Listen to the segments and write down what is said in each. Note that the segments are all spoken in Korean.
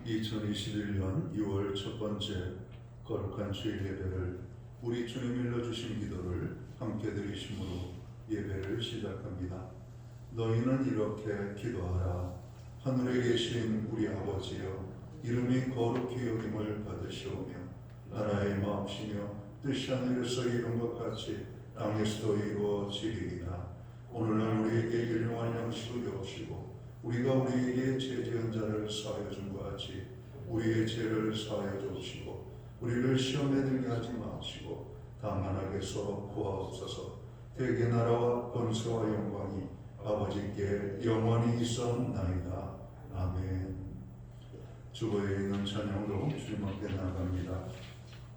2021년 6월 첫 번째 거룩한 주일 예배를 우리 주님 일러주신 기도를 함께 드리심으로 예배를 시작합니다. 너희는 이렇게 기도하라. 하늘에 계신 우리 아버지여, 이름이 거룩히 여김을 받으시오며 나라의 마음이시며 뜻이 하늘에서 이룬 것 같이 땅에서도 이루어지리이다. 오늘날 우리에게 일용할 양식을 주옵시고 우리가 우리에게 죄지은 자를 사하여 준 것 같이 우리의 죄를 사하여 주옵시고 우리를 시험에 들게 하지 마시고 다만 악에서 구하옵소서. 대개 나라와 권세와 영광이 아버지께 영원히 있사옵나이다. 아멘. 주보에 있는 찬양으로 주님 앞에 나갑니다.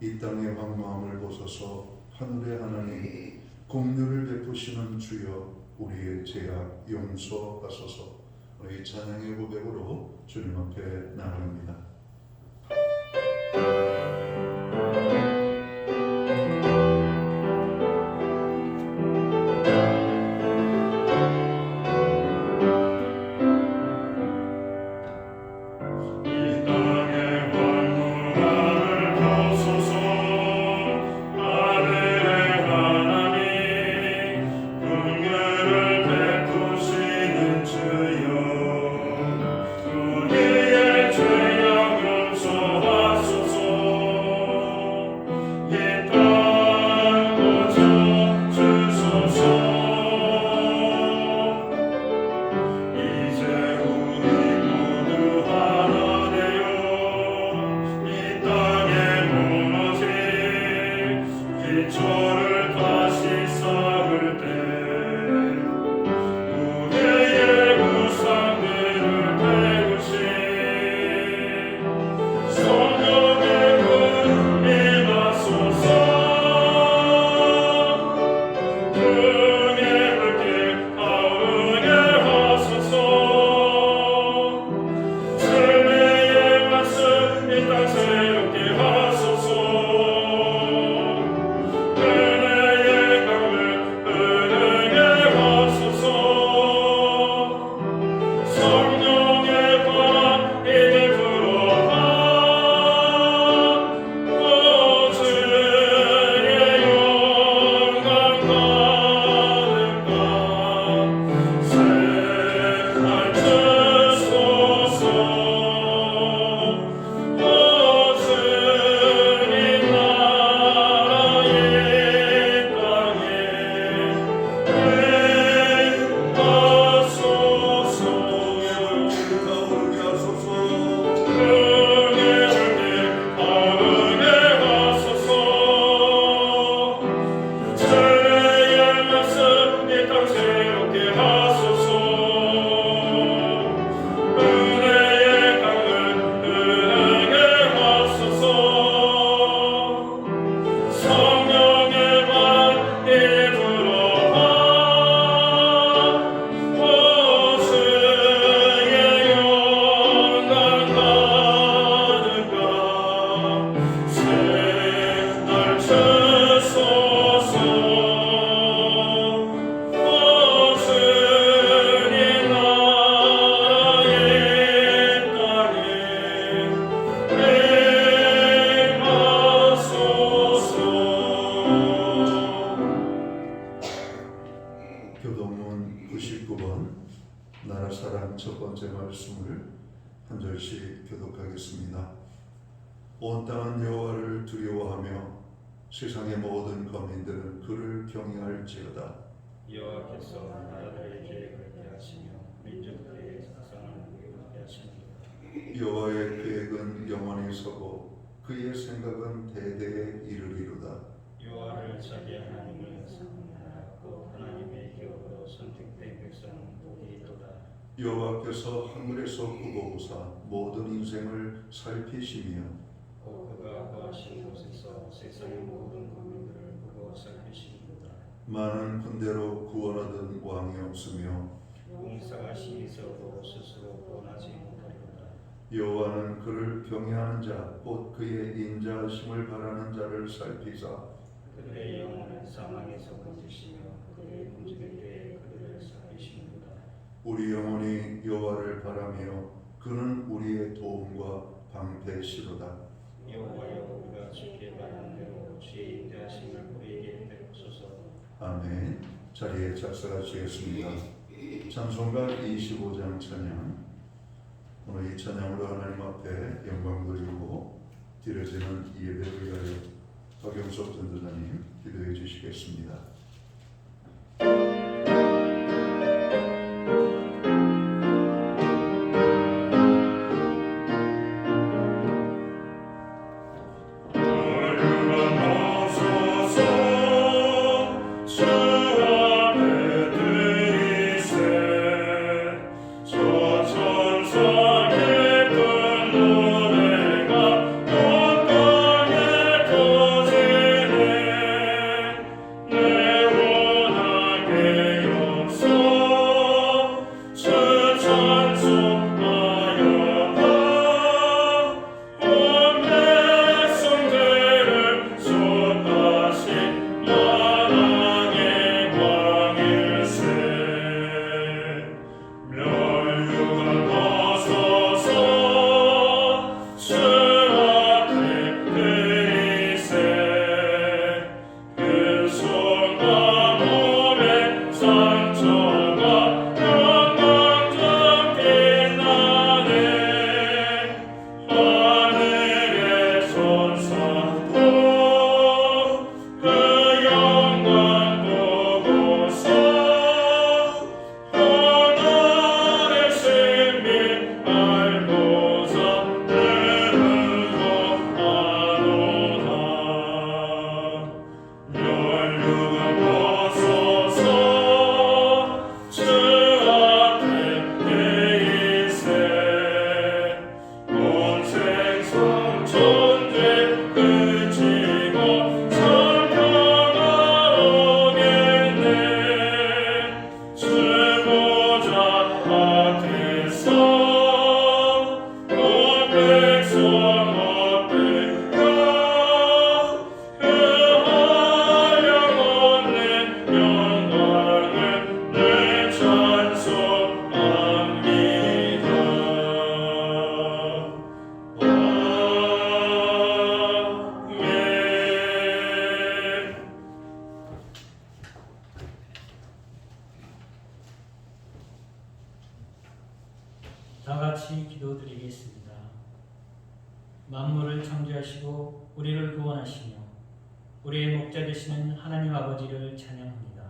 이 땅의 황무함을 보소서. 하늘의 하나님, 긍휼을 베푸시는 주여, 우리의 죄악 용서하소서. 우리 찬양의 고백으로 주님 앞에 나갑니다. 교동문 99번 나라사랑 첫 번째 말씀을 한 절씩 교독하겠습니다. 온 땅은 여호와를 두려워하며 세상의 모든 거민들은 그를 경외할지어다. 여호와께서 나라들의 계획을 폐하시며 민족들의 사상을 무효하게 하시느니라. 여호와의 계획은 영원히 서고 그의 생각은 대대에 이르리로다. 여호와를 자기 하나님을 사랑하라. 곧 하나님의 기업으로 선택된 백성은 복이 있도다. 여호와께서 하늘에서 구보고사 모든 인생을 살피시며 곧 그가 거하신 곳에서 세상의 모든 국민들을 보고 살피시는도다. 많은 군대로 구원하던 왕이 없으며 용사가 신이 있어도 스스로 구원하지 못하리로다. 여호와는 그를 경외하는 자 곧 그의 인자하심을 바라는 자를 살피사 그들의 영혼을 사망에서 건지시며 그들의 문지기 때에 그들을 살피시는도다. 우리 영혼이 여호와를 바라며 그는 우리의 도움과 방패시로다. 여호와여 우리가 주께 바라는 대로 주의 인도하심을 우리에게 베푸소서. 아멘. 자리에 작사하시겠습니다. 찬송가 25장 찬양. 오늘 이 찬양으로 하나님 앞에 영광 돌리고 드려지는 이 예배를 위하여 박영석 전도사님 기도해 주시겠습니다. 다 같이 기도드리겠습니다. 만물을 창조하시고 우리를 구원하시며 우리의 목자 되시는 하나님 아버지를 찬양합니다.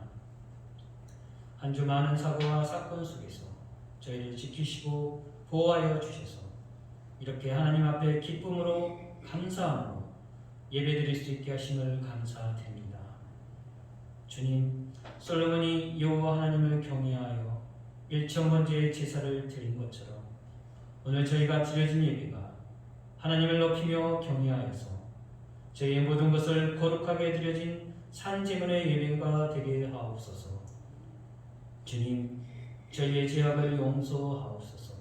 한 주 많은 사고와 사건 속에서 저희를 지키시고 보호하여 주셔서 이렇게 하나님 앞에 기쁨으로 감사함으로 예배드릴 수 있게 하심을 감사드립니다. 주님, 솔로몬이 여호와 하나님을 경외하여 일천번제의 제사를 드린 것처럼 오늘 저희가 드려진 예배가 하나님을 높이며 경외하여서 저희의 모든 것을 거룩하게 드려진 산제물의 예배가 되게 하옵소서. 주님, 저희의 죄악을 용서하옵소서.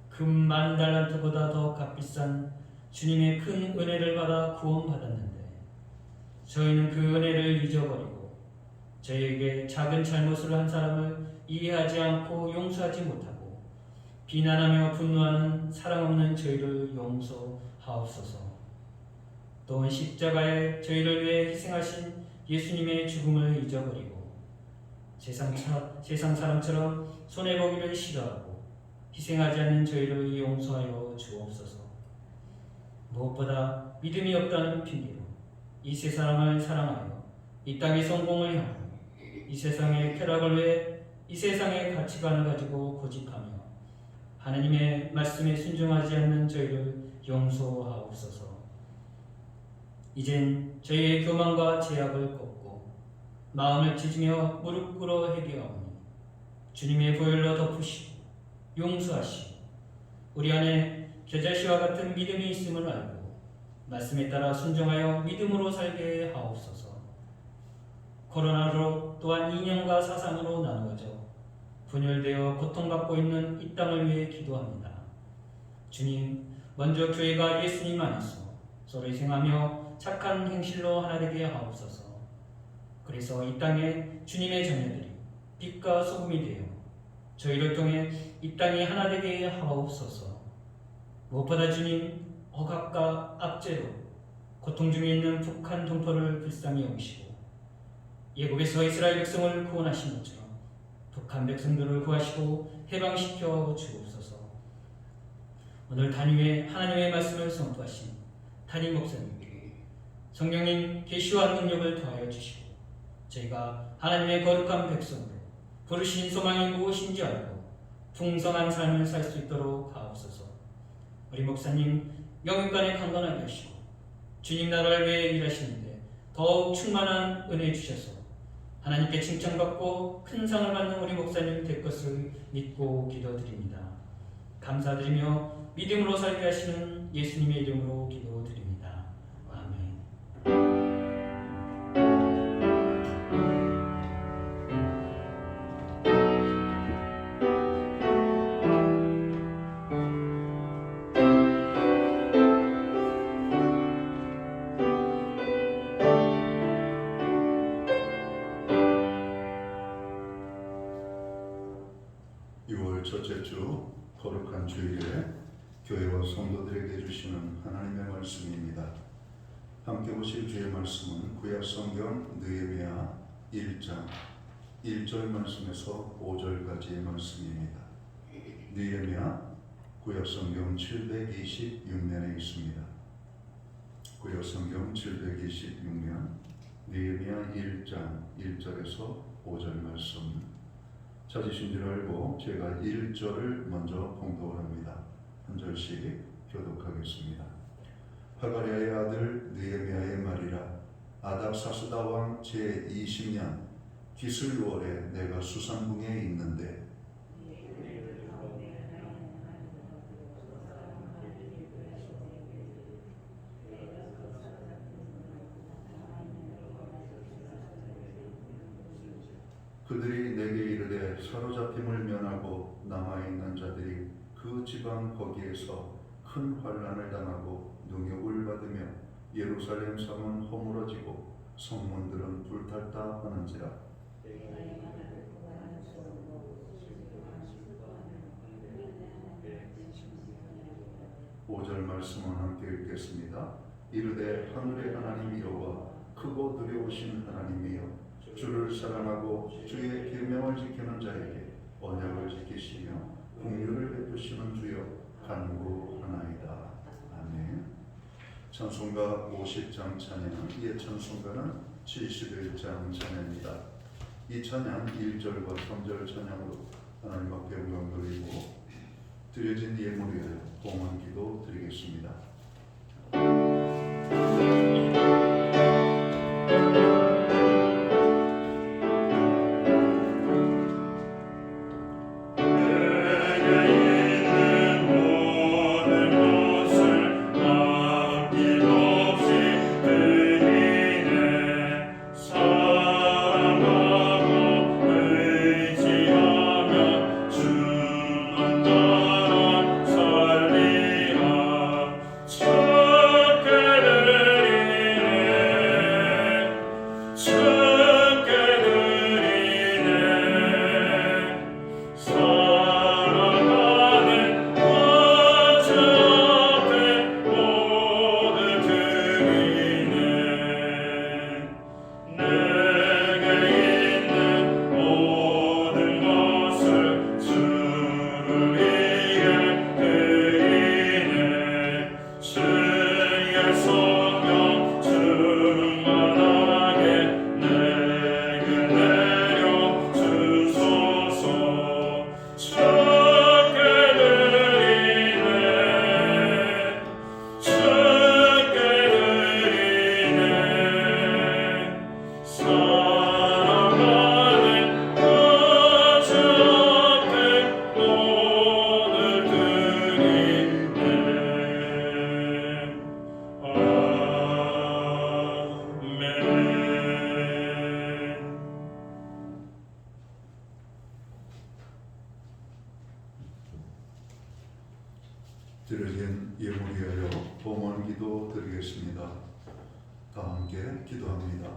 금 10,000달란트보다 더 값비싼 주님의 큰 은혜를 받아 구원받았는데 저희는 그 은혜를 잊어버리고 저희에게 작은 잘못을 한 사람을 이해하지 않고 용서하지 못하고 비난하며 분노하는 사랑 없는 저희를 용서하옵소서. 또한 십자가에 저희를 위해 희생하신 예수님의 죽음을 잊어버리고 세상 사람처럼 손해보기를 싫어하고 희생하지 않는 저희를 용서하여 주옵소서. 무엇보다 믿음이 없다는 핑계로 이 세상을 사랑하여 이 땅의 성공을 향하여 이 세상의 쾌락을 위해 이 세상의 가치관을 가지고 고집하며 하나님의 말씀에 순종하지 않는 저희를 용서하옵소서. 이젠 저희의 교만과 제약을 꺾고 마음을 찢으며 무릎 꿇어 회개하오니 주님의 보혈로 덮으시고 용서하시고 우리 안에 겨자씨와 같은 믿음이 있음을 알고 말씀에 따라 순종하여 믿음으로 살게 하옵소서. 코로나로 또한 이념과 사상으로 나누어져 분열되어 고통받고 있는 이 땅을 위해 기도합니다. 주님, 먼저 교회가 예수님 안에서 서로 희생하며 착한 행실로 하나 되게 하옵소서. 그래서 이 땅에 주님의 자녀들이 빛과 소금이 되어 저희를 통해 이 땅이 하나 되게 하옵소서. 무엇보다 주님, 억압과 압제로 고통 중에 있는 북한 동포를 불쌍히 여기시고 예국에서 이스라엘 백성을 구원하신 것처럼 북한 백성들을 구하시고 해방시켜 주옵소서. 오늘 단위에 하나님의 말씀을 선포하신 단임 목사님에게 성령님 계시와 능력을 더하여 주시고 저희가 하나님의 거룩한 백성으로 부르신 소망이 무엇인지 알고 풍성한 삶을 살 수 있도록 하옵소서. 우리 목사님 영육간에 강건하게 하시고 주님 나라를 위해 일하시는데 더욱 충만한 은혜 주셔서 하나님께 칭찬받고 큰 상을 받는 우리 목사님 될 것을 믿고 기도드립니다. 감사드리며 믿음으로 살게 하시는 예수님의 이름으로 기도드립니다. 아멘. 첫째 주 거룩한 주일에 교회와 성도들에게 주시는 하나님의 말씀입니다. 함께 보실 주의 말씀은 구약 성경 느헤미야 1장 1절 말씀에서 5절까지의 말씀입니다. 느헤미야 구약 성경 726면에 있습니다. 구약 성경 726면 느헤미야 1장 1절에서 5절 말씀 찾으신 줄 알고 제가 1절을 먼저 봉독을 합니다. 한 절씩 교독하겠습니다. 하가랴의 아들 느헤미야의 말이라. 아닥사스다 왕 제20년 기슬월에 내가 수산궁에 있는데 그들이 내게 이르되 사로잡힘을 면하고 남아있는 자들이 그 지방 거기에서 큰 환난을 당하고 능욕을 받으며 예루살렘 성은 허물어지고 성문들은 불탔다 하는지라. 5절 말씀은 함께 읽겠습니다. 이르되 하늘의 하나님 여호와 크고 두려우신 하나님이여 주를 사랑하고 주의 계명을 지키는 자에게 언약을 지키시며 긍휼을 베푸시는 주여 간구하나이다. 아멘. 찬송가 50장 찬양, 이에 찬송가는 71장 찬양입니다. 이 찬양 1절과 3절 찬양으로 하나님 앞에 영광 돌리고 드려진 예물을 위하여 봉헌 기도 드리겠습니다. 드려진 예물 위하여 봉헌 기도 드리겠습니다. 다 함께 기도합니다.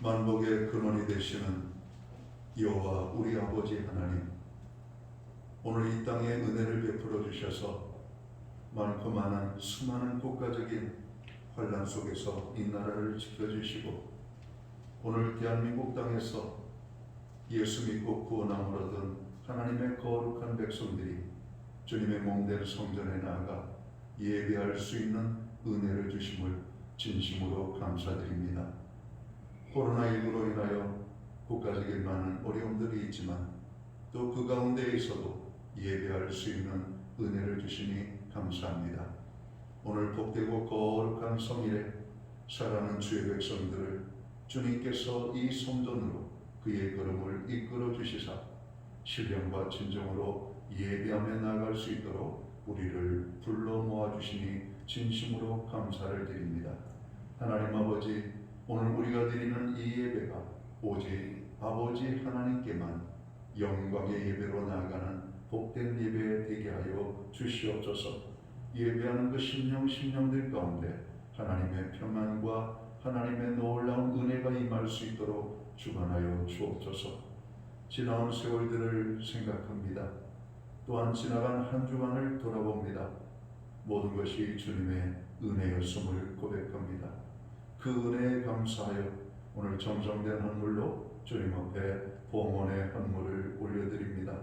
만복의 근원이 되시는 여호와 우리 아버지 하나님, 오늘 이 땅에 은혜를 베풀어 주셔서 많고 많은 수많은 국가적인 환란 속에서 이 나라를 지켜주시고, 오늘 대한민국 땅에서 예수 믿고 구원함을 얻은 하나님의 거룩한 백성들이 주님의 몸된 성전에 나아가 예배할 수 있는 은혜를 주심을 진심으로 감사드립니다. 코로나19로 인하여 국가적인 많은 어려움들이 있지만 또 그 가운데에서도 예배할 수 있는 은혜를 주시니 감사합니다. 오늘 복되고 거룩한 성일에 사랑하는 주의 백성들을 주님께서 이 성전으로 그의 걸음을 이끌어 주시사 신령과 진정으로 예배하며 나아갈 수 있도록 우리를 불러 모아 주시니 진심으로 감사를 드립니다. 하나님 아버지, 오늘 우리가 드리는 이 예배가 오직 아버지 하나님께만 영광의 예배로 나아가는 복된 예배 되게 하여 주시옵소서. 예배하는 그 심령들 가운데 하나님의 평안과 하나님의 놀라운 은혜가 임할 수 있도록 주관하여 주옵소서. 지나온 세월들을 생각합니다. 또한 지나간 한 주간을 돌아봅니다. 모든 것이 주님의 은혜였음을 고백합니다. 그 은혜에 감사하여 오늘 정성된 헌물로 주님 앞에 봉헌의 헌물을 올려드립니다.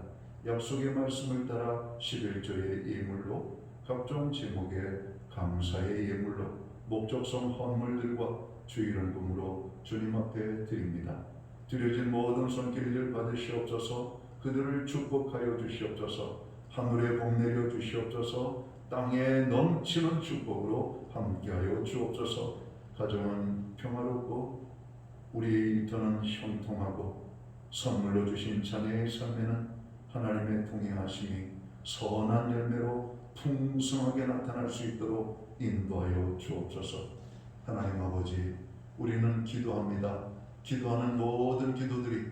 약속의 말씀을 따라 11조의 예물로, 각종 제목의 감사의 예물로, 목적성 헌물들과 주일헌금으로 주님 앞에 드립니다. 드려진 모든 손길들 받으시옵소서. 그들을 축복하여 주시옵소서. 하늘에 복 내려 주시옵소서. 땅에 넘치는 축복으로 함께하여 주옵소서. 가정은 평화롭고 우리의 일터는 형통하고 선물로 주신 자녀의 삶에는 하나님의 동행하심이 선한 열매로 풍성하게 나타날 수 있도록 인도하여 주옵소서. 하나님 아버지, 우리는 기도합니다. 기도하는 모든 기도들이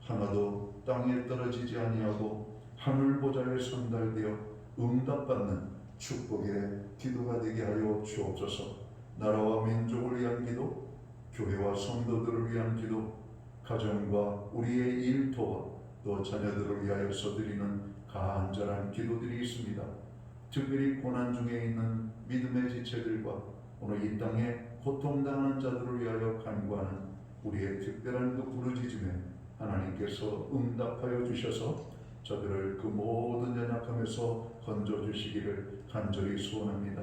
하나도 땅에 떨어지지 아니하고 하늘 보좌에 선달되어 응답받는 축복의 기도가 되게 하여 주옵소서. 나라와 민족을 위한 기도, 교회와 성도들을 위한 기도, 가정과 우리의 일터와 또 자녀들을 위하여서 드리는 간절한 기도들이 있습니다. 특별히 고난 중에 있는 믿음의 지체들과 오늘 이 땅에 고통당하는 자들을 위하여 간구하는 우리의 특별한 그 부르짖음에 하나님께서 응답하여 주셔서 저들을 그 모든 연약함에서 건져주시기를 간절히 소원합니다.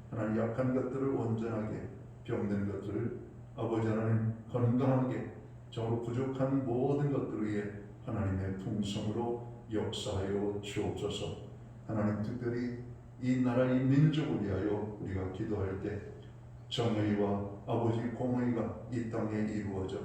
하나님, 약한 것들을 온전하게, 병든 것들을 아버지 하나님 건강하게, 정으로 부족한 모든 것들을 위해 하나님의 풍성으로 역사하여 주옵소서. 하나님, 특별히 이 나라, 이 민족을 위하여 우리가 기도할 때 정의와 아버지 공의가 이 땅에 이루어져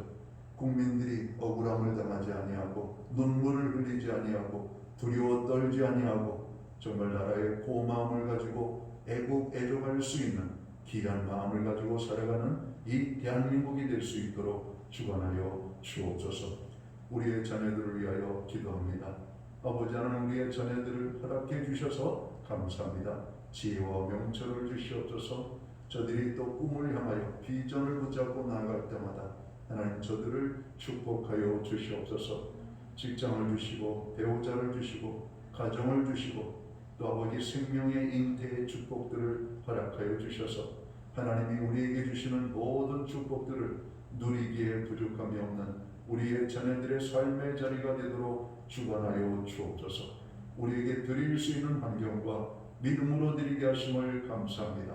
국민들이 억울함을 당하지 아니하고 눈물을 흘리지 아니하고 두려워 떨지 아니하고 정말 나라의 고마움을 가지고 애국애족할 수 있는 귀한 마음을 가지고 살아가는 이 대한민국이 될 수 있도록 주관하여 주옵소서. 우리의 자녀들을 위하여 기도합니다. 아버지 하나님, 우리의 자녀들을 허락해 주셔서 감사합니다. 지혜와 명철을 주시옵소서. 저들이 또 꿈을 향하여 비전을 붙잡고 나아갈 때마다 하나님 저들을 축복하여 주시옵소서. 직장을 주시고 배우자를 주시고 가정을 주시고 또 아버지 생명의 잉태의 축복들을 허락하여 주셔서 하나님이 우리에게 주시는 모든 축복들을 누리기에 부족함이 없는 우리의 자녀들의 삶의 자리가 되도록 주관하여 주옵소서. 우리에게 드릴 수 있는 환경과 믿음으로 드리게 하심을 감사합니다.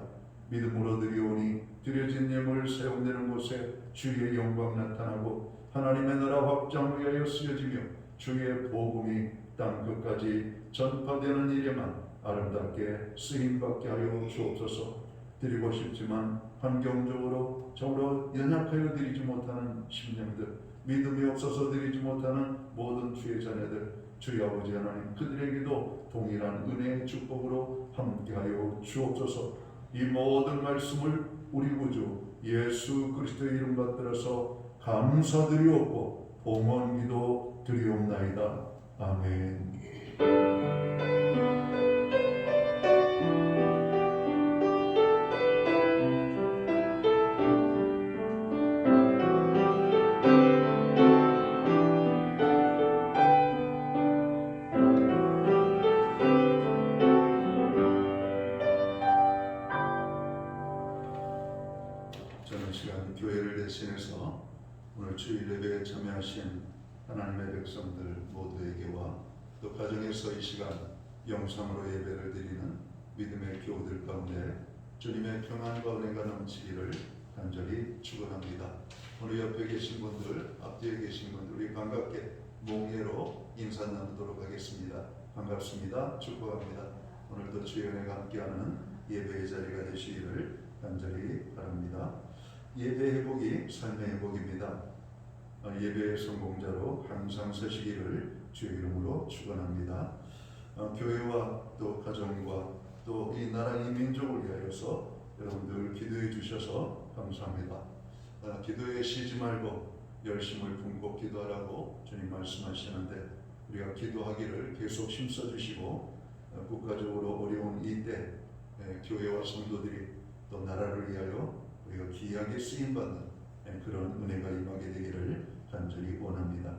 믿음으로 드리오니 드려진 예물 세움되는 곳에 주의 영광 나타나고 하나님의 나라 확장을 위하여 쓰여지며 주의 복음이 땅 끝까지 전파되는 일에만 아름답게 쓰임받게 하여 주옵소서. 드리고 싶지만 환경적으로 정으로 연약하여 드리지 못하는 심령들, 믿음이 없어서 드리지 못하는 모든 주의 자녀들, 주의 아버지 하나님, 그들에게도 동일한 은혜의 축복으로 함께하여 주옵소서. 이 모든 말씀을 우리 구주 예수 그리스도의 이름 받들어서 감사드리옵고 봉헌기도 드리옵나이다. 아멘. 오늘 주일 예배에 참여하신 하나님의 백성들 모두에게와 또 가정에서 이 시간 영상으로 예배를 드리는 믿음의 교우들 가운데 주님의 평안과 은혜가 넘치기를 간절히 축원합니다. 오늘 옆에 계신 분들, 앞뒤에 계신 분들 우리 반갑게 몽예로 인사 나누도록 하겠습니다. 반갑습니다. 축복합니다. 오늘도 주의 은혜가 함께하는 예배의 자리가 되시기를 간절히 바랍니다. 예배 회복이 삶의 회복입니다. 예배의 성공자로 항상 서시기를 주의 이름으로 축원합니다. 교회와 또 가정과 또 이 나라 이 민족을 위하여서 여러분들 기도해 주셔서 감사합니다. 기도에 쉬지 말고 열심을 품고 기도하라고 주님 말씀하시는데 우리가 기도하기를 계속 힘써 주시고 국가적으로 어려운 이때 교회와 성도들이 또 나라를 위하여 우리가 귀하게 쓰임받는 그런 은혜가 임하게 되기를 간절히 원합니다.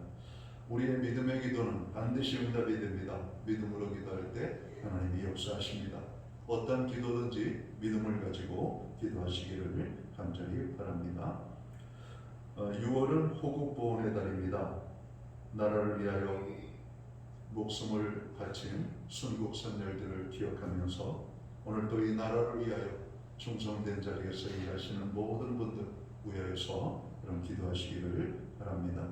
우리의 믿음의 기도는 반드시 응답이 됩니다. 믿음으로 기도할 때 하나님이 역사하십니다. 어떤 기도든지 믿음을 가지고 기도하시기를 간절히 바랍니다. 6월은 호국보훈의 달입니다. 나라를 위하여 목숨을 바친 순국 선열들을 기억하면서 오늘 또 이 나라를 위하여 충성된 자리에서 일하시는 모든 분들 위하여서 그런 기도하시기를 바랍니다.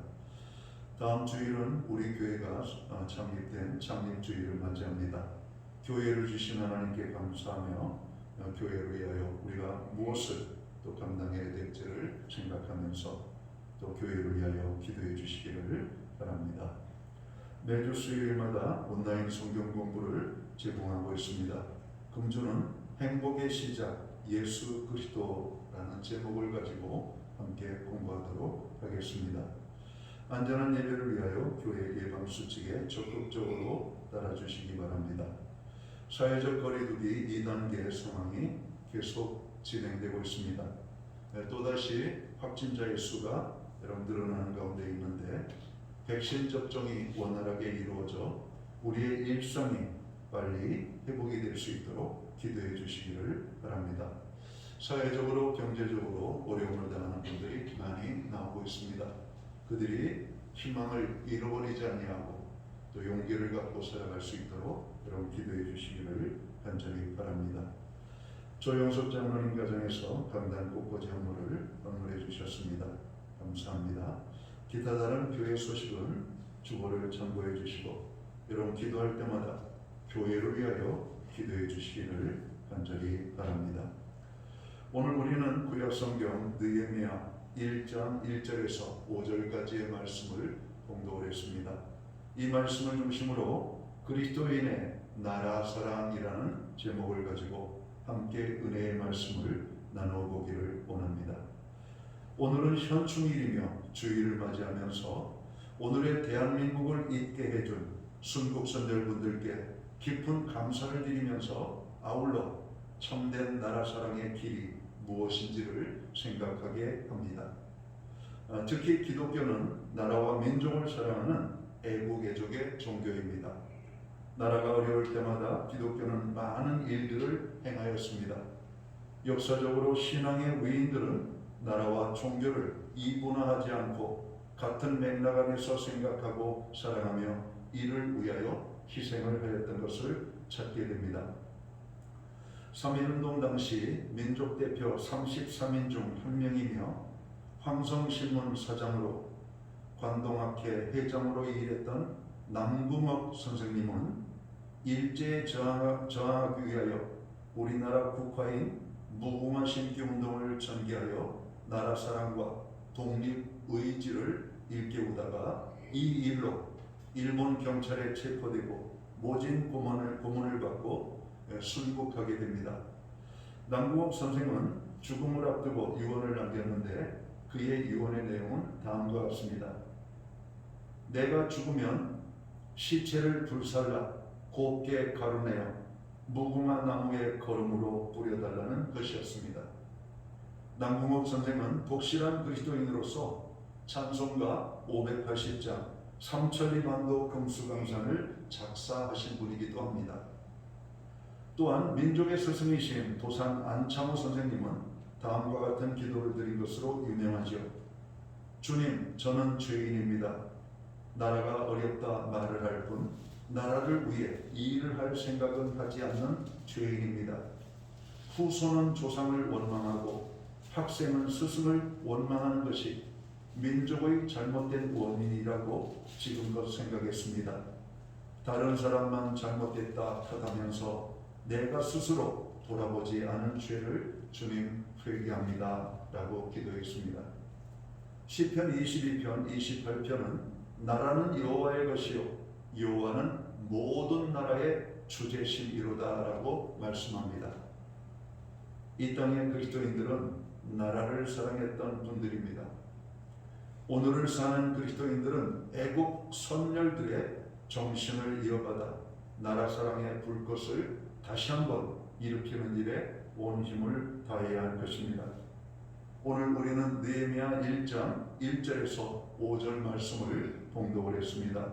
다음 주일은 우리 교회가 창립된 창립주일을 맞이합니다. 교회를 주신 하나님께 감사하며 교회를 위하여 우리가 무엇을 또 감당해야 될지를 생각하면서 또 교회를 위하여 기도해 주시기를 바랍니다. 매주 수요일마다 온라인 성경 공부를 제공하고 있습니다. 금주는 행복의 시작 예수 그리스도라는 제목을 가지고 함께 공부하도록 하겠습니다. 안전한 예배를 위하여 교회 예방수칙에 적극적으로 따라주시기 바랍니다. 사회적 거리두기 2단계 상황이 계속 진행되고 있습니다. 또다시 확진자의 수가 늘어나는 가운데 있는데 백신 접종이 원활하게 이루어져 우리의 일상이 빨리 회복이 될 수 있도록 기도해 주시기를 바랍니다. 사회적으로 경제적으로 어려움을 당하는 분들이 많이 나오고 있습니다. 그들이 희망을 잃어버리지 아니하고 또 용기를 갖고 살아갈 수 있도록 여러분 기도해 주시기를 간절히 바랍니다. 조영석 장로님 가정에서 강단 꽃꽂이 헌물을 헌물해 주셨습니다. 감사합니다. 기타 다른 교회 소식은 주보를 참고해 주시고 여러분 기도할 때마다 교회를 위하여 기도해 주시기를 간절히 바랍니다. 오늘 우리는 구약성경 느헤미야 1장 1절에서 5절까지의 말씀을 공독을 했습니다. 이 말씀을 중심으로 그리스도인의 나라 사랑이라는 제목을 가지고 함께 은혜의 말씀을 나누어 보기를 원합니다. 오늘은 현충일이며 주일을 맞이하면서 오늘의 대한민국을 있게 해준 순국선열분들께 깊은 감사를 드리면서 아울러 참된 나라 사랑의 길이 무엇인지를 생각하게 합니다. 특히 기독교는 나라와 민족을 사랑하는 애국애족의 종교입니다. 나라가 어려울 때마다 기독교는 많은 일들을 행하였습니다. 역사적으로 신앙의 위인들은 나라와 종교를 이분화하지 않고 같은 맥락 안에서 생각하고 사랑하며 이를 위하여 희생을 하였던 것을 찾게 됩니다. 3.1운동 당시 민족대표 33인 중 한 명이며 황성신문 사장으로 관동학회 회장으로 일했던 남궁옥 선생님은 일제에 저항하기 위하여 우리나라 국화인 무궁화 심기 운동을 전개하여 나라 사랑과 독립 의지를 일깨우다가 이 일로 일본 경찰에 체포되고 모진 고문을 받고 순국하게 됩니다. 남궁옥 선생은 죽음을 앞두고 유언을 남겼는데 그의 유언의 내용은 다음과 같습니다. 내가 죽으면 시체를 불살라 곱게 가루내어 무궁화 나무의 거름으로 뿌려달라는 것이었습니다. 남궁옥 선생은 독실한 그리스도인으로서 찬송가 580장 삼천리반도 금수강산을 작사하신 분이기도 합니다. 또한 민족의 스승이신 도산 안창호 선생님은 다음과 같은 기도를 드린 것으로 유명하죠. 주님, 저는 죄인입니다. 나라가 어렵다 말을 할 뿐 나라를 위해 일을 할 생각은 하지 않는 죄인입니다. 후손은 조상을 원망하고 학생은 스승을 원망하는 것이 민족의 잘못된 원인이라고 지금껏 생각했습니다. 다른 사람만 잘못됐다 탓하면서 내가 스스로 돌아보지 않은 죄를 주님 회개합니다 라고 기도했습니다. 시편 22편 28편은 나라는 여호와의 것이요 여호와는 모든 나라의 주제심이로다 라고 말씀합니다. 이 땅의 그리스도인들은 나라를 사랑했던 분들입니다. 오늘을 사는 그리스도인들은 애국 선열들의 정신을 이어받아 나라 사랑의 불꽃을 다시 한번 일으키는 일에 온 힘을 다해야 할 것입니다. 오늘 우리는 느헤미야 1장 1절에서 5절 말씀을 봉독을 했습니다.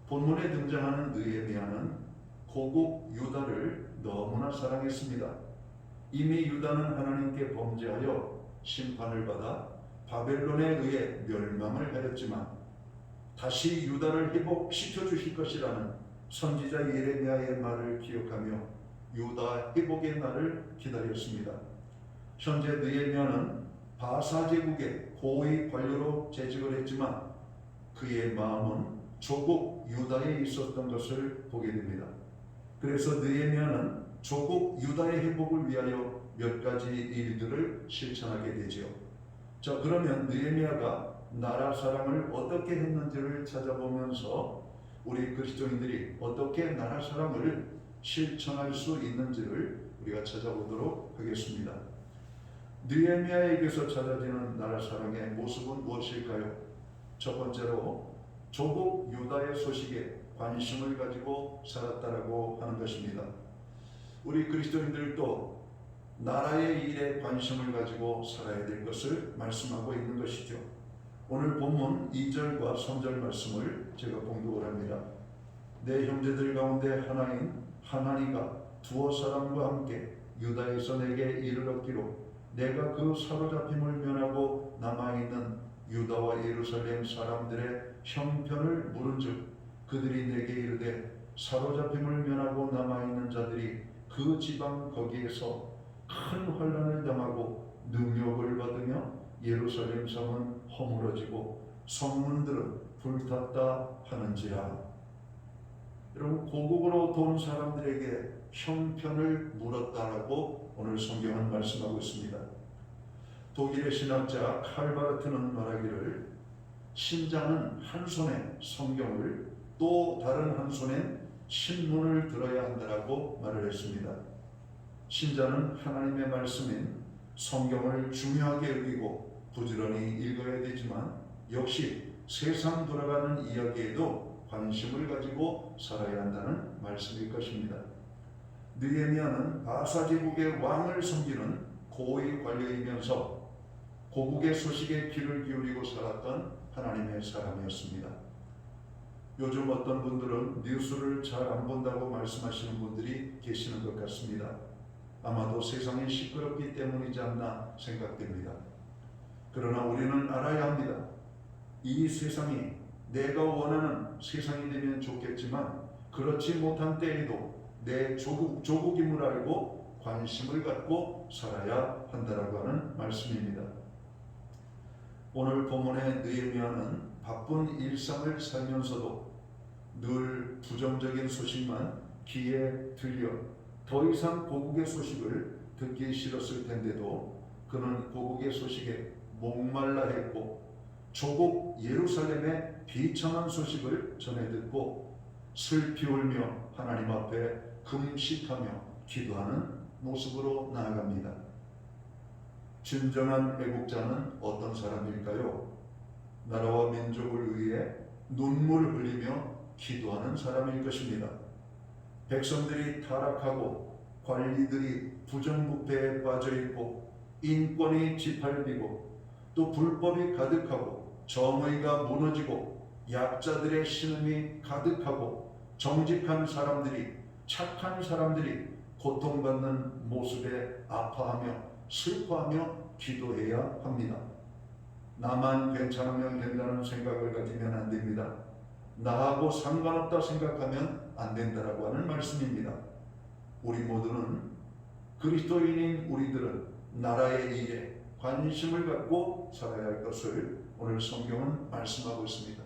본문에 등장하는 느헤미야는 고국 유다를 너무나 사랑했습니다. 이미 유다는 하나님께 범죄하여 심판을 받아 바벨론에 의해 멸망을 하였지만 다시 유다를 회복시켜 주실 것이라는 선지자 예레미야의 말을 기억하며 유다 회복의 날을 기다렸습니다. 현재 느헤미야는 바사 제국의 고위 관료로 재직을 했지만 그의 마음은 조국 유다에 있었던 것을 보게 됩니다. 그래서 느헤미야는 조국 유다의 회복을 위하여 몇 가지 일들을 실천하게 되지요. 자, 그러면 느헤미야가 나라 사랑을 어떻게 했는지를 찾아보면서 우리 그리스도인들이 어떻게 나라 사랑을 실천할 수 있는지를 우리가 찾아보도록 하겠습니다. 느헤미야에게서 찾아지는 나라 사랑의 모습은 무엇일까요? 첫 번째로 조국 유다의 소식에 관심을 가지고 살았다라고 하는 것입니다. 우리 그리스도인들도 나라의 일에 관심을 가지고 살아야 될 것을 말씀하고 있는 것이죠. 오늘 본문 2절과 3절 말씀을 제가 봉독을 합니다. 내 형제들 가운데 하나인 하나니가 두어 사람과 함께 유다에서 내게 이를 얻기로 내가 그 사로잡힘을 면하고 남아있는 유다와 예루살렘 사람들의 형편을 물은즉 그들이 내게 이르되 사로잡힘을 면하고 남아있는 자들이 그 지방 거기에서 큰 환난을 당하고 능욕을 받으며 예루살렘 성은 허물어지고 성문들은 불탔다 하는지라. 여러분, 고국으로 돈 사람들에게 형편을 물었다라고 오늘 성경은 말씀하고 있습니다. 독일의 신학자 칼바르트는 말하기를 신자는 한 손에 성경을 또 다른 한 손엔 신문을 들어야 한다라고 말을 했습니다. 신자는 하나님의 말씀인 성경을 중요하게 여기고 부지런히 읽어야 되지만 역시 세상 돌아가는 이야기에도 관심을 가지고 살아야 한다는 말씀일 것입니다. 느헤미야는 바사 제국의 왕을 섬기는 고위 관료이면서 고국의 소식에 귀를 기울이고 살았던 하나님의 사람이었습니다. 요즘 어떤 분들은 뉴스를 잘 안 본다고 말씀하시는 분들이 계시는 것 같습니다. 아마도 세상이 시끄럽기 때문이지 않나 생각됩니다. 그러나 우리는 알아야 합니다. 이 세상이 내가 원하는 세상이 되면 좋겠지만 그렇지 못한 때에도 내 조국임을 알고 관심을 갖고 살아야 한다라고 하는 말씀입니다. 오늘 본문의 느헤미야는 바쁜 일상을 살면서도 늘 부정적인 소식만 귀에 들려 더 이상 고국의 소식을 듣기 싫었을 텐데도 그는 고국의 소식에 목말라 했고 조국 예루살렘의 비참한 소식을 전해 듣고 슬피 울며 하나님 앞에 금식하며 기도하는 모습으로 나아갑니다. 진정한 애국자는 어떤 사람일까요? 나라와 민족을 위해 눈물 흘리며 기도하는 사람일 것입니다. 백성들이 타락하고 관리들이 부정부패에 빠져있고 인권이 짓밟히고 또 불법이 가득하고 정의가 무너지고 약자들의 신음이 가득하고 정직한 사람들이 착한 사람들이 고통받는 모습에 아파하며 슬퍼하며 기도해야 합니다. 나만 괜찮으면 된다는 생각을 가지면 안 됩니다. 나하고 상관없다 생각하면 안 된다라고 하는 말씀입니다. 우리 모두는 그리스도인인 우리들은 나라의 일에 관심을 갖고 살아야 할 것을 오늘 성경은 말씀하고 있습니다.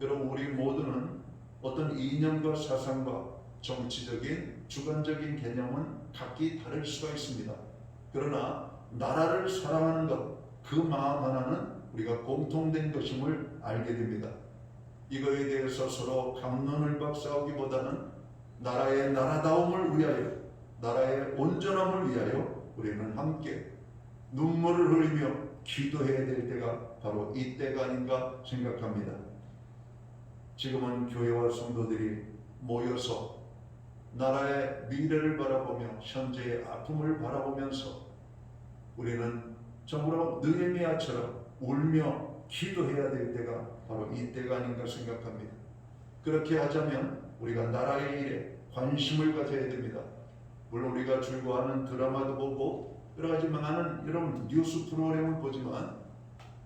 여러분, 우리 모두는 어떤 이념과 사상과 정치적인 주관적인 개념은 각기 다를 수가 있습니다. 그러나 나라를 사랑하는 것, 그 마음 하나는 우리가 공통된 것임을 알게 됩니다. 이거에 대해서 서로 갑론을 박사하기보다는 나라의 나라다움을 위하여, 나라의 온전함을 위하여 우리는 함께 눈물을 흘리며 기도해야 될 때가 바로 이때가 아닌가 생각합니다. 지금은 교회와 성도들이 모여서 나라의 미래를 바라보며 현재의 아픔을 바라보면서 우리는 정말로 느헤미야처럼 울며 기도해야 될 때가 바로 이때가 아닌가 생각합니다. 그렇게 하자면 우리가 나라의 일에 관심을 가져야 됩니다. 물론 우리가 즐거워하는 드라마도 보고 여러 가지 많은 이런 뉴스 프로그램을 보지만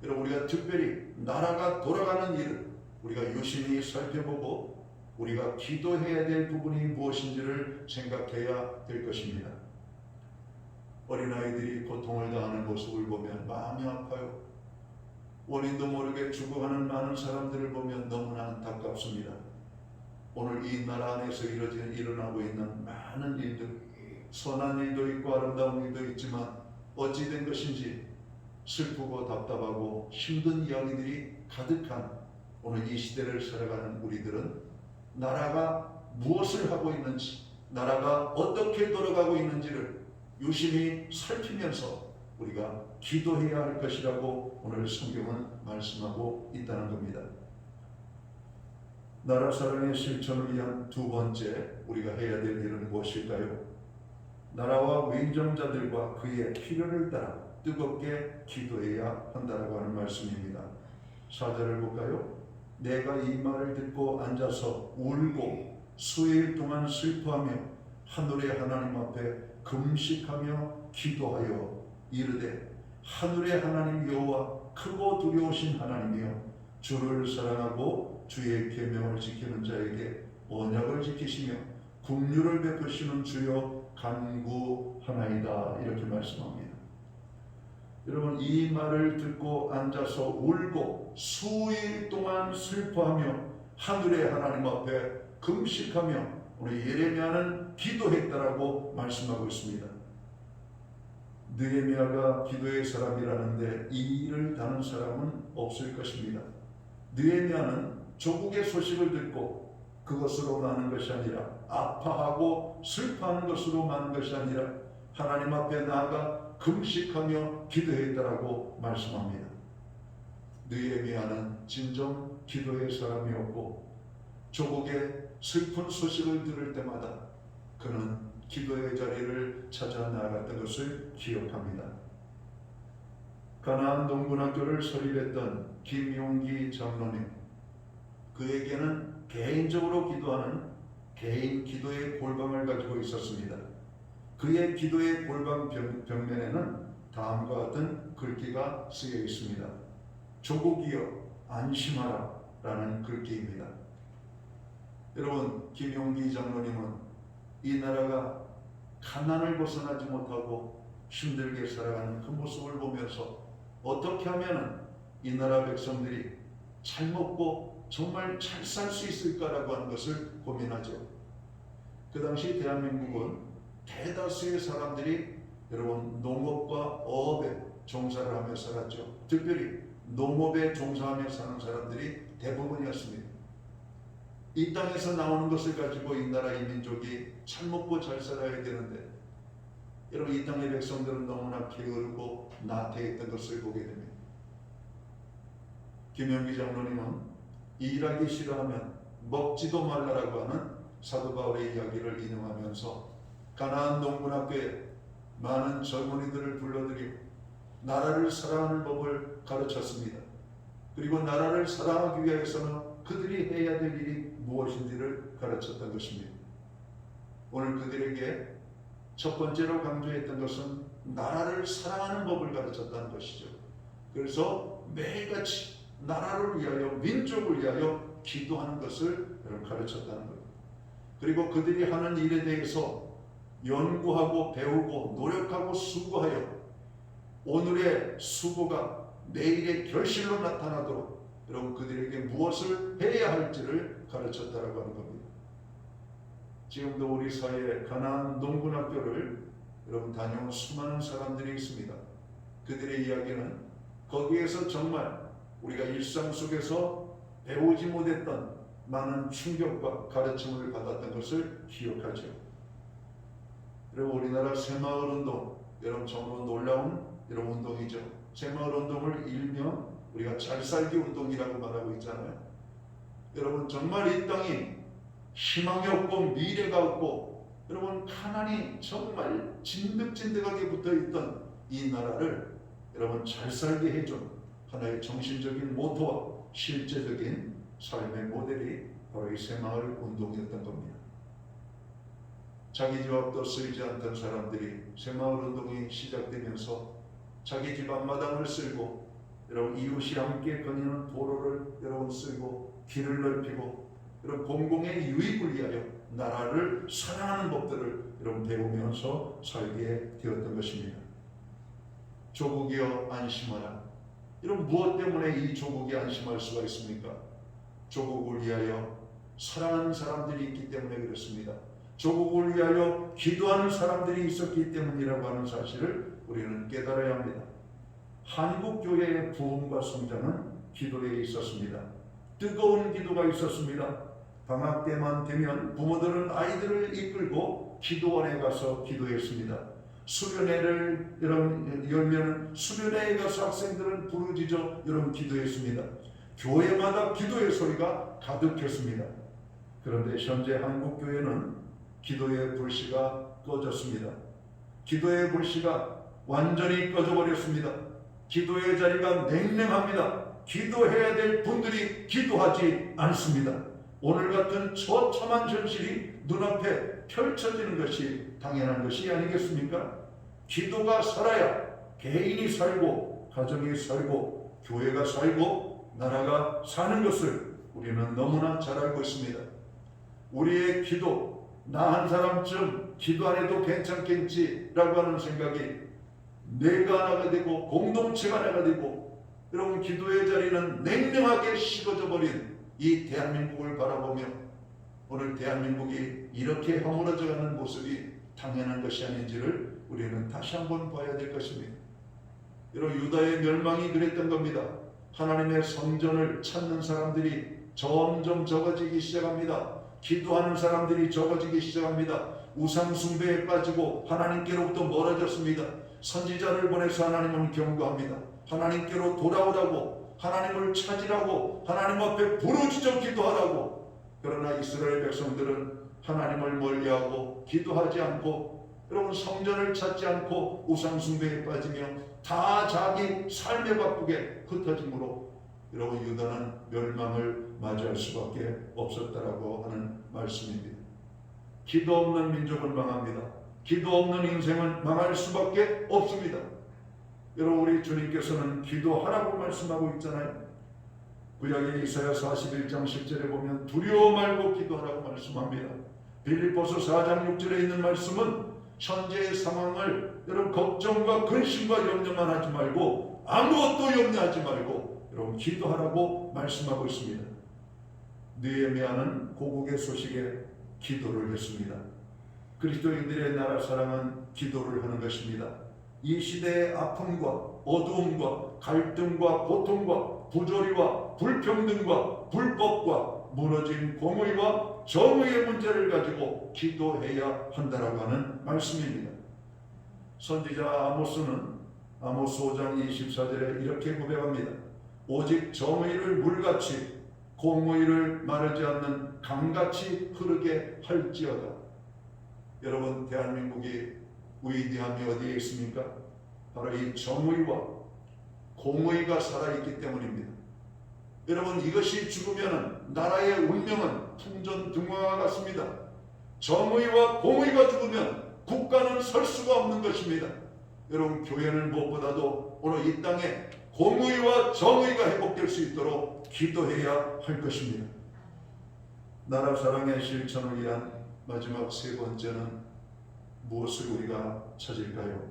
여러분, 우리가 특별히 나라가 돌아가는 일을 우리가 유심히 살펴보고 우리가 기도해야 될 부분이 무엇인지를 생각해야 될 것입니다. 어린아이들이 고통을 당하는 모습을 보면 마음이 아파요. 원인도 모르게 죽어가는 많은 사람들을 보면 너무나 안타깝습니다. 오늘 이 나라 안에서 일어나고 있는 많은 일들, 선한 일도 있고 아름다운 일도 있지만 어찌 된 것인지 슬프고 답답하고 힘든 이야기들이 가득한 오늘 이 시대를 살아가는 우리들은 나라가 무엇을 하고 있는지, 나라가 어떻게 돌아가고 있는지를 유심히 살피면서 우리가 기도해야 할 것이라고 오늘 성경은 말씀하고 있다는 겁니다. 나라 사랑의 실천을 위한 두 번째 우리가 해야 될 일은 무엇일까요? 나라와 위정자들과 그의 필요를 따라 뜨겁게 기도해야 한다라고 하는 말씀입니다. 4절을 볼까요? 내가 이 말을 듣고 앉아서 울고 수일 동안 슬퍼하며 하늘의 하나님 앞에 금식하며 기도하여 이르되 하늘의 하나님 여호와 크고 두려우신 하나님이여 주를 사랑하고 주의 계명을 지키는 자에게 언약을 지키시며 긍휼을 베푸시는 주여 간구하나이다. 이렇게 말씀합니다. 여러분, 이 말을 듣고 앉아서 울고 수일 동안 슬퍼하며 하늘의 하나님 앞에 금식하며 우리 예레미야는 기도했다라고 말씀하고 있습니다. 느헤미야가 기도의 사람이라는데 이 일을 다는 사람은 없을 것입니다. 느헤미야는 조국의 소식을 듣고 그것으로 마는 것이 아니라 아파하고 슬퍼하는 것으로 마는 것이 아니라 하나님 앞에 나아가 금식하며 기도했다라고 말씀합니다. 느헤미야는 진정 기도의 사람이었고 조국의 슬픈 소식을 들을 때마다 그는 기도의 자리를 찾아 나아갔던 것을 기억합니다. 가나안 동문학교를 설립했던 김용기 장로님, 그에게는 개인적으로 기도하는 개인 기도의 골방을 가지고 있었습니다. 그의 기도의 골방 벽면에는 다음과 같은 글귀가 쓰여 있습니다. 조국이여 안심하라 라는 글귀입니다. 여러분, 김용기 장로님은 이 나라가 가난을 벗어나지 못하고 힘들게 살아가는 그 모습을 보면서 어떻게 하면 이 나라 백성들이 잘 먹고 정말 잘 살 수 있을까라고 하는 것을 고민하죠. 그 당시 대한민국은 대다수의 사람들이 여러분 농업과 어업에 종사를 하며 살았죠. 특별히 농업에 종사하며 사는 사람들이 대부분이었습니다. 이 땅에서 나오는 것을 가지고 이 나라 이 민족이 잘 먹고 잘 살아야 되는데 여러분, 이 땅의 백성들은 너무나 게으르고 나태했던 것을 보게 됩니다. 김영기 장로님은 일하기 싫어하면 먹지도 말라라고 하는 사도 바울의 이야기를 인용하면서 가나안 농문학교에 많은 젊은이들을 불러들이고 나라를 사랑하는 법을 가르쳤습니다. 그리고 나라를 사랑하기 위해서는 그들이 해야 될 일이 무엇인지를 가르쳤던 것입니다. 오늘 그들에게 첫 번째로 강조했던 것은 나라를 사랑하는 법을 가르쳤다는 것이죠. 그래서 매일같이 나라를 위하여 민족을 위하여 기도하는 것을 여러분 가르쳤다는 겁니다. 그리고 그들이 하는 일에 대해서 연구하고 배우고 노력하고 수고하여 오늘의 수고가 내일의 결실로 나타나도록 여러분 그들에게 무엇을 해야 할지를 가르쳤다라고 하는 겁니다. 지금도 우리 사회에 가나안 농군학교를 여러분 다녀온 수많은 사람들이 있습니다. 그들의 이야기는 거기에서 정말 우리가 일상 속에서 배우지 못했던 많은 충격과 가르침을 받았던 것을 기억하죠. 그리고 우리나라 새마을운동, 여러분 정말 놀라운 이런 운동이죠. 새마을운동을 일명 우리가 잘살기 운동이라고 말하고 있잖아요. 여러분 정말 이 땅이 희망이 없고 미래가 없고 여러분 가난이 정말 진득진득하게 붙어있던 이 나라를 여러분 잘살게 해준 하나의 정신적인 모토와 실제적인 삶의 모델이 바로 이 새마을 운동이었던 겁니다. 자기 집 앞도 쓰이지 않던 사람들이 새마을 운동이 시작되면서 자기 집 앞마당을 쓸고 여러분 이웃이 함께 거니는 도로를 여러분 쓰고 길을 넓히고 여러분 공공의 유익을 위하여 나라를 사랑하는 법들을 여러분 배우면서 살게 되었던 것입니다. 조국이여 안심하라. 여러분 무엇 때문에 이 조국이 안심할 수가 있습니까? 조국을 위하여 사랑하는 사람들이 있기 때문에 그렇습니다. 조국을 위하여 기도하는 사람들이 있었기 때문이라고 하는 사실을 우리는 깨달아야 합니다. 한국교회의 부흥과 성장은 기도에 있었습니다. 뜨거운 기도가 있었습니다. 방학 때만 되면 부모들은 아이들을 이끌고 기도원에 가서 기도했습니다. 수련회를 열면 수련회에 가서 학생들은 부르짖어 여러분 기도했습니다. 교회마다 기도의 소리가 가득했습니다. 그런데 현재 한국교회는 기도의 불씨가 꺼졌습니다. 기도의 불씨가 완전히 꺼져버렸습니다. 기도의 자리가 냉랭합니다. 기도해야 될 분들이 기도하지 않습니다. 오늘 같은 처참한 현실이 눈앞에 펼쳐지는 것이 당연한 것이 아니겠습니까? 기도가 살아야 개인이 살고 가정이 살고 교회가 살고 나라가 사는 것을 우리는 너무나 잘 알고 있습니다. 우리의 기도, 나 한 사람쯤 기도 안 해도 괜찮겠지라고 하는 생각이 내가 하나가 되고 공동체가 하나가 되고 여러분 기도의 자리는 냉랭하게 식어져 버린 이 대한민국을 바라보며 오늘 대한민국이 이렇게 허물어져가는 모습이 당연한 것이 아닌지를 우리는 다시 한번 봐야 될 것입니다. 여러분 유다의 멸망이 그랬던 겁니다. 하나님의 성전을 찾는 사람들이 점점 적어지기 시작합니다. 기도하는 사람들이 적어지기 시작합니다. 우상 숭배에 빠지고 하나님께로부터 멀어졌습니다. 선지자를 보내서 하나님을 경고합니다. 하나님께로 돌아오라고, 하나님을 찾으라고, 하나님 앞에 부르짖어 기도하라고. 그러나 이스라엘 백성들은 하나님을 멀리하고 기도하지 않고 여러분 성전을 찾지 않고 우상 숭배에 빠지며 다 자기 삶에 바쁘게 흩어짐으로 여러분 유다는 멸망을 맞이할 수밖에 없었다라고 하는 말씀입니다. 기도 없는 민족은 망합니다. 기도 없는 인생은 망할 수밖에 없습니다. 여러분 우리 주님께서는 기도하라고 말씀하고 있잖아요. 구약의 이사야 41장 10절에 보면 두려워 말고 기도하라고 말씀합니다. 빌립보서 4장 6절에 있는 말씀은 현재의 상황을 여러분 걱정과 근심과 염려만 하지 말고 아무것도 염려하지 말고 여러분 기도하라고 말씀하고 있습니다. 느헤미야는 고국의 소식에 기도를 했습니다. 그리스도인들의 나라 사랑은 기도를 하는 것입니다. 이 시대의 아픔과 어두움과 갈등과 고통과 부조리와 불평등과 불법과 무너진 공의와 정의의 문제를 가지고 기도해야 한다라고 하는 말씀입니다. 선지자 아모스는 아모스 5장 24절에 이렇게 고백합니다. 오직 정의를 물같이 공의를 마르지 않는 강같이 흐르게 할지어다. 여러분 대한민국이 위대함이 어디에 있습니까? 바로 이 정의와 공의가 살아있기 때문입니다. 여러분 이것이 죽으면 나라의 운명은 풍전등화와 같습니다. 정의와 공의가 죽으면 국가는 설 수가 없는 것입니다. 여러분 교회는 무엇보다도 오늘 이 땅에 공의와 정의가 회복될 수 있도록 기도해야 할 것입니다. 나라 사랑의 실천을 위한 마지막 세 번째는 무엇을 우리가 찾을까요?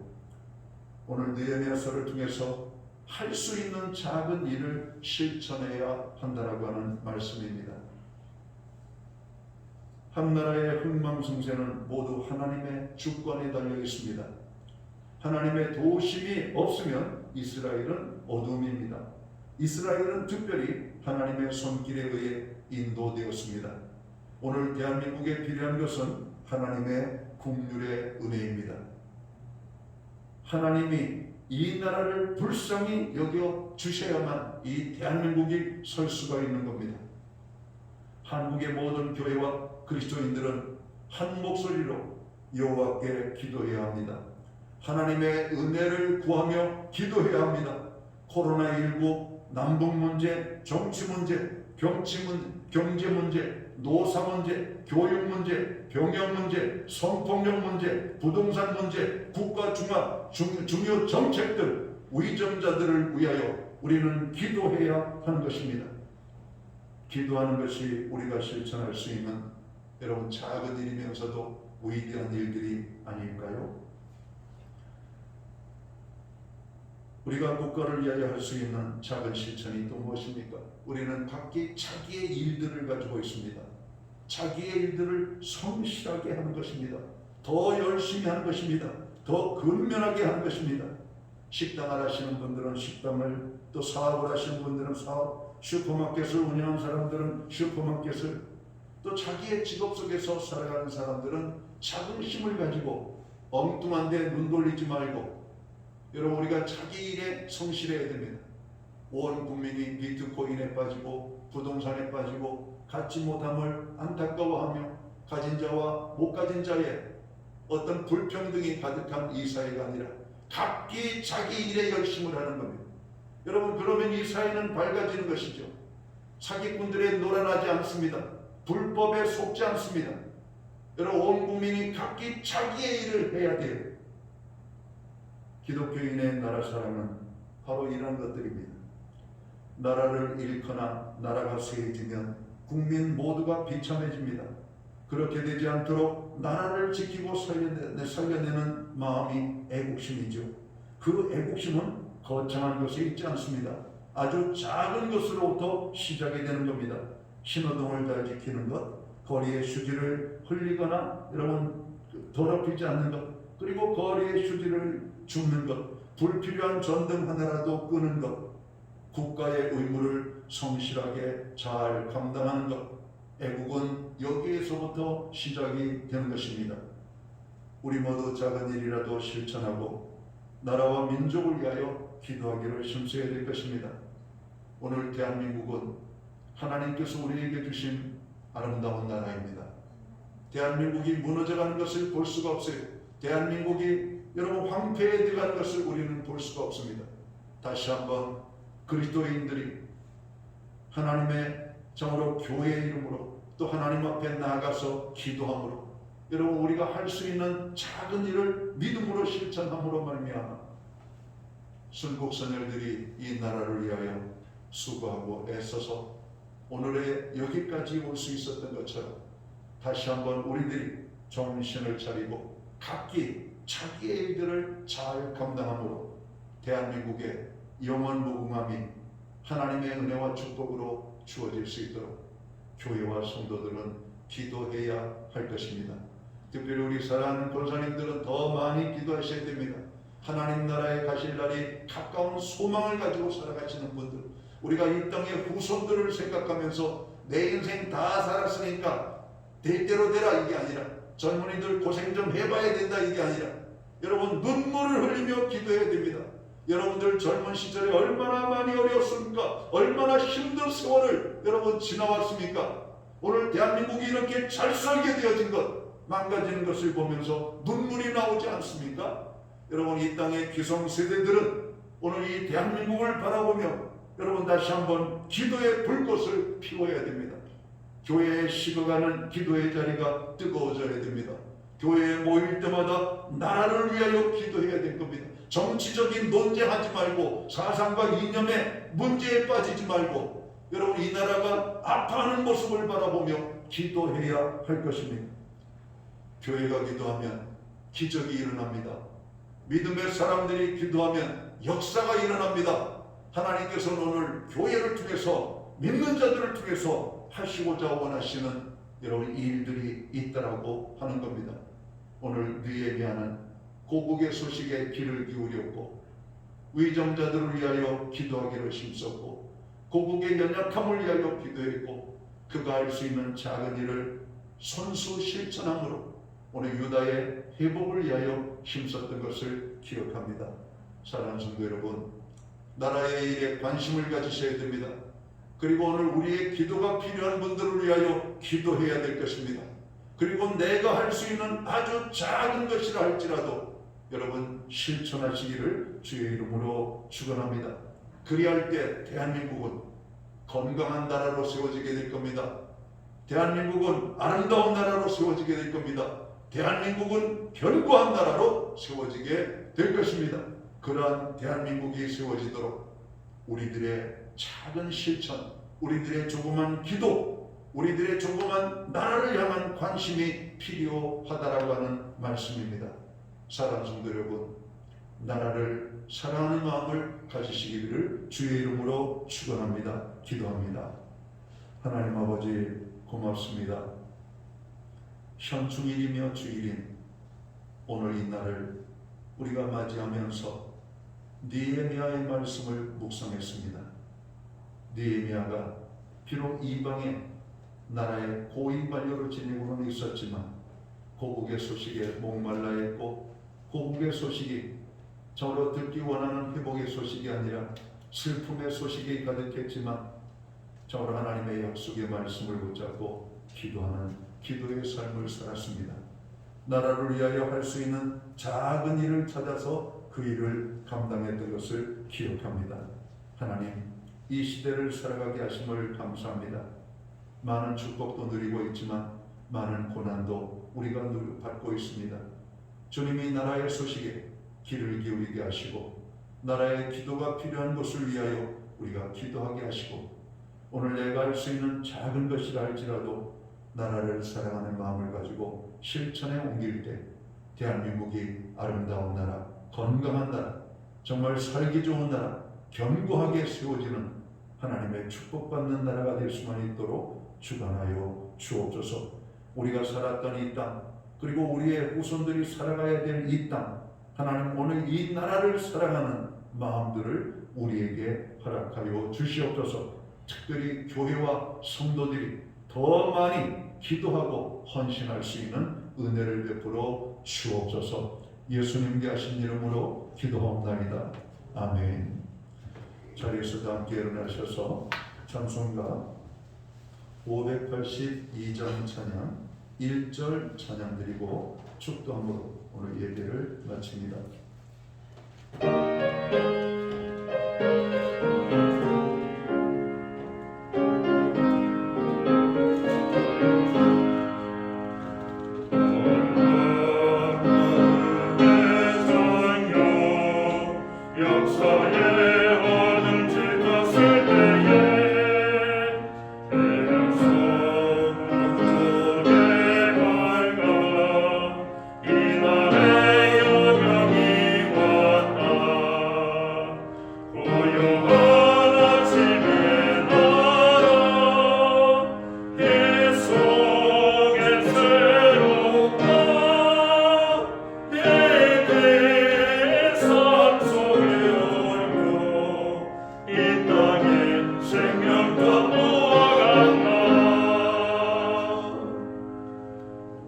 오늘 느헤미야서를 통해서 할 수 있는 작은 일을 실천해야 한다라고 하는 말씀입니다. 한 나라의 흥망성쇠는 모두 하나님의 주권에 달려 있습니다. 하나님의 도우심이 없으면 이스라엘은 어둠입니다. 이스라엘은 특별히 하나님의 손길에 의해 인도되었습니다. 오늘 대한민국에 필요한 것은 하나님의 긍휼의 은혜입니다. 하나님이 이 나라를 불쌍히 여겨 주셔야만 이 대한민국이 설 수가 있는 겁니다. 한국의 모든 교회와 그리스도인들은 한 목소리로 여호와께 기도해야 합니다. 하나님의 은혜를 구하며 기도해야 합니다. 코로나19, 남북 문제, 정치 문제, 경제 문제, 노사 문제, 교육 문제, 병역 문제, 성폭력 문제, 부동산 문제, 국가 중요 정책들, 위정자들을 위하여 우리는 기도해야 하는 것입니다. 기도하는 것이 우리가 실천할 수 있는 여러분 작은 일이면서도 위대한 일들이 아닐까요? 우리가 국가를 위하여 할 수 있는 작은 실천이 또 무엇입니까? 우리는 각기 자기의 일들을 가지고 있습니다. 자기의 일들을 성실하게 하는 것입니다. 더 열심히 하는 것입니다. 더 근면하게 하는 것입니다. 식당을 하시는 분들은 식당을, 또 사업을 하시는 분들은 사업, 슈퍼마켓을 운영하는 사람들은 슈퍼마켓을, 또 자기의 직업 속에서 살아가는 사람들은 자긍심을 가지고 엉뚱한 데 눈 돌리지 말고, 여러분 우리가 자기 일에 성실해야 됩니다. 온 국민이 비트코인에 빠지고 부동산에 빠지고 갖지 못함을 안타까워하며 가진 자와 못 가진 자의 어떤 불평등이 가득한 이 사회가 아니라 각기 자기 일에 열심을 하는 겁니다. 여러분 그러면 이 사회는 밝아지는 것이죠. 사기꾼들에 놀아나지 않습니다. 불법에 속지 않습니다. 여러분 온 국민이 각기 자기의 일을 해야 돼요. 기독교인의 나라 사랑은 바로 이런 것들입니다. 나라를 잃거나 나라가 쇠해지면 국민 모두가 비참해집니다. 그렇게 되지 않도록 나라를 지키고 살려내는 마음이 애국심이죠. 그 애국심은 거창한 것에 있지 않습니다. 아주 작은 것으로부터 시작이 되는 겁니다. 신호등을 잘 지키는 것, 거리의 휴지를 흘리거나 여러분 더럽히지 않는 것, 그리고 거리의 휴지를 줍는 것, 불필요한 전등 하나라도 끄는 것, 국가의 의무를 성실하게 잘 감당하는 것, 애국은 여기에서부터 시작이 되는 것입니다. 우리 모두 작은 일이라도 실천하고 나라와 민족을 위하여 기도하기를 힘써야 될 것입니다. 오늘 대한민국은 하나님께서 우리에게 주신 아름다운 나라입니다. 대한민국이 무너져가는 것을 볼 수가 없어요. 대한민국이 여러분 황폐해 가는 것을 우리는 볼 수가 없습니다. 다시 한번 그리스도인들이 하나님의 정으로 교회의 이름으로 또 하나님 앞에 나아가서 기도함으로 여러분 우리가 할 수 있는 작은 일을 믿음으로 실천함으로 말미암아 순국선열들이 이 나라를 위하여 수고하고 애써서 오늘의 여기까지 올 수 있었던 것처럼 다시 한번 우리들이 정신을 차리고 각기 자기의 일들을 잘 감당함으로 대한민국의 영원 무궁함이 하나님의 은혜와 축복으로 주어질 수 있도록 교회와 성도들은 기도해야 할 것입니다. 특별히 우리 사랑하는 권사님들은 더 많이 기도하셔야 됩니다. 하나님 나라에 가실 날이 가까운 소망을 가지고 살아가시는 분들, 우리가 이 땅의 후손들을 생각하면서 내 인생 다 살았으니까 될 대로 되라 이게 아니라, 젊은이들 고생 좀 해봐야 된다 이게 아니라, 여러분 눈물을 흘리며 기도해야 됩니다. 여러분들 젊은 시절에 얼마나 많이 어려웠습니까? 얼마나 힘든 세월을 여러분 지나왔습니까? 오늘 대한민국이 이렇게 잘 살게 되어진 것, 망가지는 것을 보면서 눈물이 나오지 않습니까? 여러분 이 땅의 기성세대들은 오늘 이 대한민국을 바라보며 여러분 다시 한번 기도의 불꽃을 피워야 됩니다. 교회에 식어가는 기도의 자리가 뜨거워져야 됩니다. 교회에 모일 때마다 나라를 위하여 기도해야 될 겁니다. 정치적인 논쟁하지 말고 사상과 이념의 문제에 빠지지 말고 여러분 이 나라가 아파하는 모습을 바라보며 기도해야 할 것입니다. 교회가 기도하면 기적이 일어납니다. 믿음의 사람들이 기도하면 역사가 일어납니다. 하나님께서는 오늘 교회를 통해서 믿는 자들을 통해서 하시고자 원하시는 여러분 이 일들이 있다라고 하는 겁니다. 오늘 느헤미야는 고국의 소식에 귀를 기울였고 위정자들을 위하여 기도하기를 힘썼고 고국의 연약함을 위하여 기도했고 그가 할 수 있는 작은 일을 손수 실천함으로 오늘 유다의 회복을 위하여 힘썼던 것을 기억합니다. 사랑하는 성도 여러분, 나라의 일에 관심을 가지셔야 됩니다. 그리고 오늘 우리의 기도가 필요한 분들을 위하여 기도해야 될 것입니다. 그리고 내가 할 수 있는 아주 작은 것이라 할지라도 여러분 실천하시기를 주의 이름으로 축원합니다. 그리할 때 대한민국은 건강한 나라로 세워지게 될 겁니다. 대한민국은 아름다운 나라로 세워지게 될 겁니다. 대한민국은 견고한 나라로 세워지게 될 것입니다. 그러한 대한민국이 세워지도록 우리들의 작은 실천, 우리들의 조그만 기도, 우리들의 조그만 나라를 향한 관심이 필요하다라고 하는 말씀입니다. 사랑하는 성도 여러분, 나라를 사랑하는 마음을 가지시기를 주의 이름으로 축원합니다. 기도합니다. 하나님 아버지 고맙습니다. 현충일이며 주일인 오늘 이 날을 우리가 맞이하면서 느헤미야의 말씀을 묵상했습니다. 느헤미야가 비록 이방의 나라의 고위 관료를 지니고는 있었지만 고국의 소식에 목말라 했고 고국의 소식이 저로 듣기 원하는 회복의 소식이 아니라 슬픔의 소식이 가득했지만 저로 하나님의 약속의 말씀을 붙잡고 기도하는 기도의 삶을 살았습니다. 나라를 위하여 할 수 있는 작은 일을 찾아서 그 일을 감당했던 것을 기억합니다. 하나님, 이 시대를 살아가게 하심을 감사합니다. 많은 축복도 누리고 있지만 많은 고난도 우리가 받고 있습니다. 주님이 나라의 소식에 귀를 기울이게 하시고 나라의 기도가 필요한 것을 위하여 우리가 기도하게 하시고 오늘 내가 할 수 있는 작은 것이라 할지라도 나라를 사랑하는 마음을 가지고 실천에 옮길 때 대한민국이 아름다운 나라, 건강한 나라, 정말 살기 좋은 나라, 견고하게 세워지는 하나님의 축복받는 나라가 될 수만 있도록 주관하여 주옵소서. 우리가 살았던 이 땅, 그리고 우리의 후손들이 살아가야 될 이 땅, 하나님 오늘 이 나라를 사랑하는 마음들을 우리에게 허락하여 주시옵소서. 특별히 교회와 성도들이 더 많이 기도하고 헌신할 수 있는 은혜를 베풀어 주옵소서. 예수님께 하신 이름으로 기도하옵나이다. 아멘. 자리에서도 함께 일어나셔서 찬송가 582장 찬양 1절 찬양 드리고 축도함으로 오늘 예배를 마칩니다.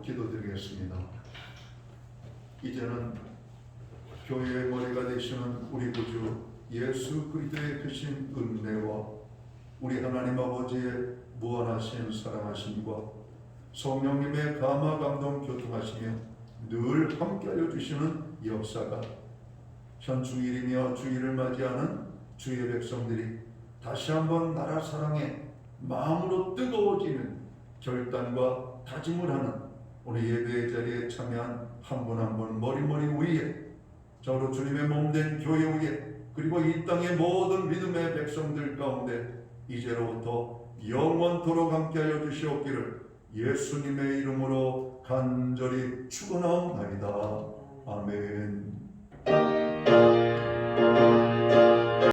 기도드리겠습니다. 이제는 교회의 머리가 되시는 우리 구주 예수 그리스도의 크신 은혜와 우리 하나님 아버지의 무한하신 사랑하심과 성령님의 감화 감동 교통하시며 늘 함께하여 주시는 역사가 현충일이며 주일을 맞이하는 주의 백성들이 다시 한번 나라 사랑에 마음으로 뜨거워지는 결단과 다짐을 하는 오늘 예배의 자리에 참여한 한 분 한 분 머리 위에 저로 주님의 몸된 교회 위에 그리고 이 땅의 모든 믿음의 백성들 가운데 이제로부터 영원토록 함께하여 주시옵기를 예수님의 이름으로 간절히 축원하옵나이다.